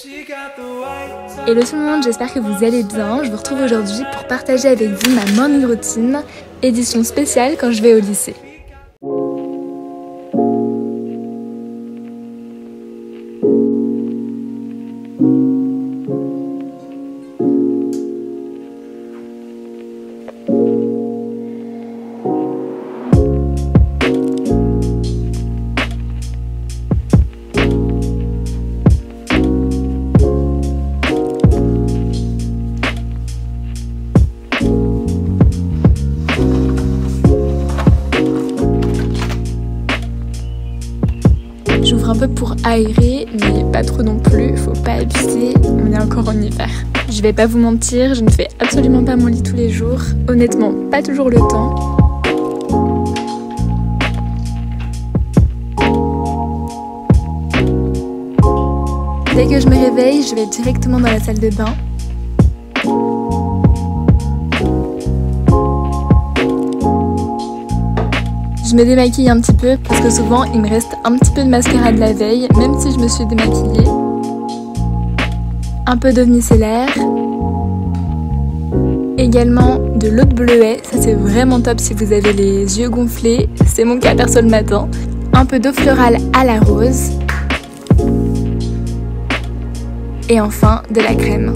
Hello tout le monde, j'espère que vous allez bien. Je vous retrouve aujourd'hui pour partager avec vous ma morning routine, édition spéciale quand je vais au lycée. J'ouvre un peu pour aérer, mais pas trop non plus, faut pas abuser, on est encore en hiver. Je vais pas vous mentir, je ne fais absolument pas mon lit tous les jours, honnêtement pas toujours le temps. Dès que je me réveille, je vais directement dans la salle de bain. Je me démaquille un petit peu parce que souvent il me reste un petit peu de mascara de la veille, même si je me suis démaquillée. Un peu d'eau micellaire. Également de l'eau de bleuet, ça c'est vraiment top si vous avez les yeux gonflés, c'est mon cas perso le matin. Un peu d'eau florale à la rose. Et enfin de la crème.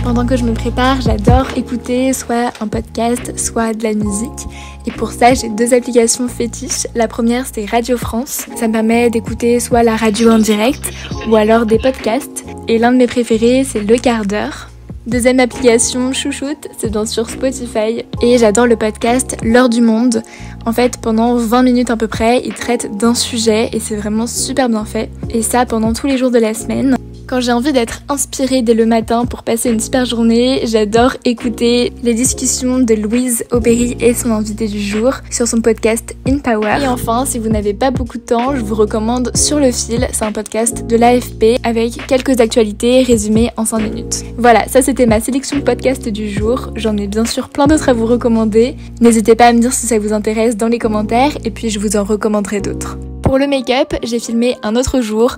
Pendant que je me prépare, j'adore écouter soit un podcast, soit de la musique. Et pour ça, j'ai deux applications fétiches. La première, c'est Radio France. Ça me permet d'écouter soit la radio en direct, ou alors des podcasts. Et l'un de mes préférés, c'est Le Quart d'heure. Deuxième application chouchoute, c'est bien sûr Spotify. Et j'adore le podcast L'heure du monde. En fait, pendant 20 minutes à peu près, il traite d'un sujet et c'est vraiment super bien fait. Et ça pendant tous les jours de la semaine. Quand j'ai envie d'être inspirée dès le matin pour passer une super journée, j'adore écouter les discussions de Louise Aubéry et son invité du jour sur son podcast In Power. Et enfin, si vous n'avez pas beaucoup de temps, je vous recommande Sur le fil, c'est un podcast de l'AFP avec quelques actualités résumées en 5 minutes. Voilà, ça c'était ma sélection podcast du jour. J'en ai bien sûr plein d'autres à vous recommander. N'hésitez pas à me dire si ça vous intéresse dans les commentaires et puis je vous en recommanderai d'autres. Pour le make-up, j'ai filmé un autre jour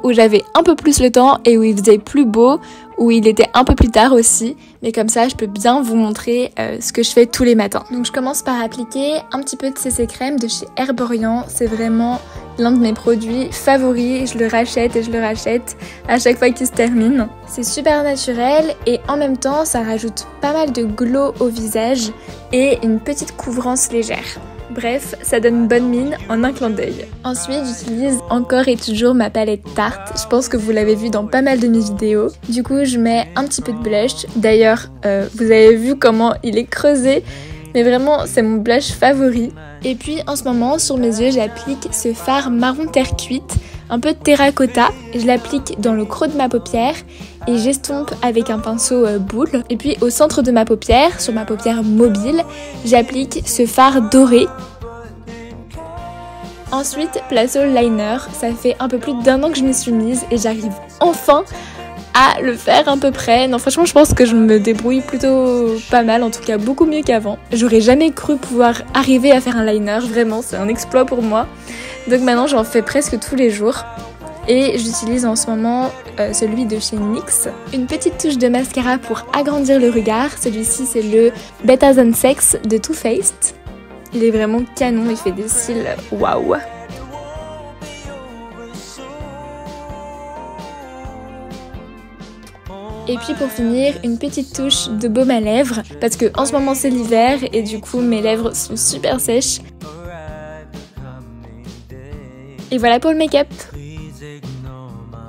où j'avais un peu plus le temps et où il faisait plus beau, où il était un peu plus tard aussi, mais comme ça je peux bien vous montrer ce que je fais tous les matins. Donc je commence par appliquer un petit peu de CC crème de chez Herborian, c'est vraiment l'un de mes produits favoris, je le rachète à chaque fois qu'il se termine. C'est super naturel et en même temps ça rajoute pas mal de glow au visage et une petite couvrance légère. Bref, ça donne bonne mine en un clin d'œil. Ensuite, j'utilise encore et toujours ma palette Tarte. Je pense que vous l'avez vu dans pas mal de mes vidéos. Du coup, je mets un petit peu de blush. D'ailleurs, vous avez vu comment il est creusé. Mais vraiment, c'est mon blush favori. Et puis, en ce moment, sur mes yeux, j'applique ce fard marron terre cuite, un peu terracotta. Je l'applique dans le creux de ma paupière et j'estompe avec un pinceau boule. Et puis, au centre de ma paupière, sur ma paupière mobile, j'applique ce fard doré. Ensuite, place au liner. Ça fait un peu plus d'1 an que je m'y suis mise et j'arrive enfin à le faire à peu près. Non, franchement, je pense que je me débrouille plutôt pas mal, en tout cas beaucoup mieux qu'avant. J'aurais jamais cru pouvoir arriver à faire un liner, vraiment, c'est un exploit pour moi. Donc maintenant, j'en fais presque tous les jours. Et j'utilise en ce moment celui de chez NYX. Une petite touche de mascara pour agrandir le regard. Celui-ci, c'est le Better Than Sex de Too Faced. Il est vraiment canon, il fait des cils waouh. Et puis pour finir, une petite touche de baume à lèvres, parce que en ce moment c'est l'hiver et du coup mes lèvres sont super sèches. Et voilà pour le make-up.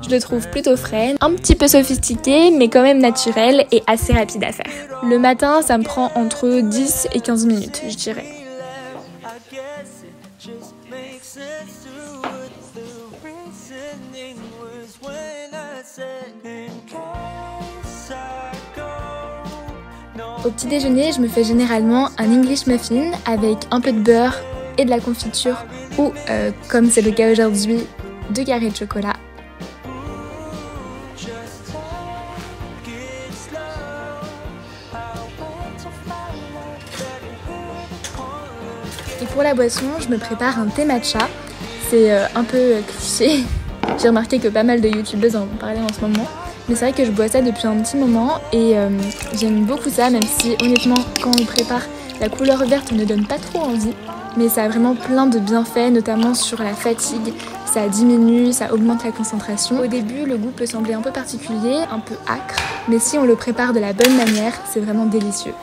Je le trouve plutôt frais, un petit peu sophistiqué mais quand même naturel et assez rapide à faire. Le matin, ça me prend entre 10 et 15 minutes, je dirais. Au petit déjeuner, je me fais généralement un English muffin avec un peu de beurre et de la confiture ou comme c'est le cas aujourd'hui, 2 carrés de chocolat. Et pour la boisson, je me prépare un thé matcha. C'est un peu cliché. J'ai remarqué que pas mal de youtubeuses en parlaient en ce moment. Mais c'est vrai que je bois ça depuis un petit moment et j'aime beaucoup ça, même si honnêtement, quand on le prépare, la couleur verte ne donne pas trop envie. Mais ça a vraiment plein de bienfaits, notamment sur la fatigue. Ça diminue, ça augmente la concentration. Au début, le goût peut sembler un peu particulier, un peu âcre. Mais si on le prépare de la bonne manière, c'est vraiment délicieux.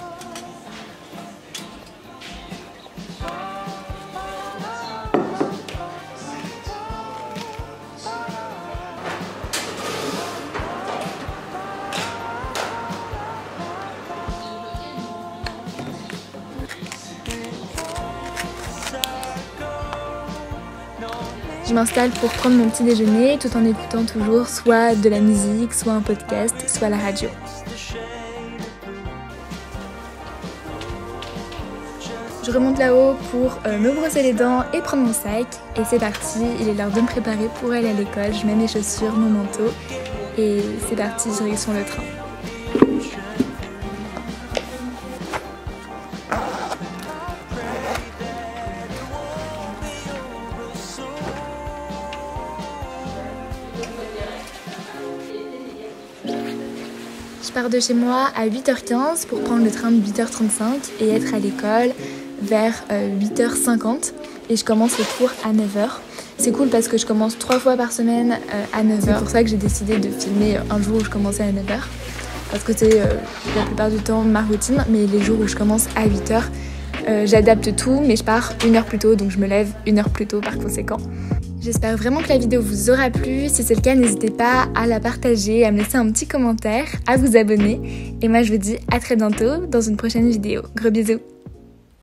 Je m'installe pour prendre mon petit déjeuner tout en écoutant toujours soit de la musique, soit un podcast, soit la radio. Je remonte là-haut pour me brosser les dents et prendre mon sac. Et c'est parti, il est l'heure de me préparer pour aller à l'école. Je mets mes chaussures, mon manteau et c'est parti, direction le train. Je pars de chez moi à 8h15 pour prendre le train de 8h35 et être à l'école vers 8h50 et je commence le cours à 9h. C'est cool parce que je commence 3 fois par semaine à 9h. C'est pour ça que j'ai décidé de filmer un jour où je commençais à 9h parce que c'est la plupart du temps ma routine, mais les jours où je commence à 8h, j'adapte tout mais je pars 1 heure plus tôt donc je me lève 1 heure plus tôt par conséquent. J'espère vraiment que la vidéo vous aura plu. Si c'est le cas, n'hésitez pas à la partager, à me laisser un petit commentaire, à vous abonner. Et moi, je vous dis à très bientôt dans une prochaine vidéo. Gros bisous!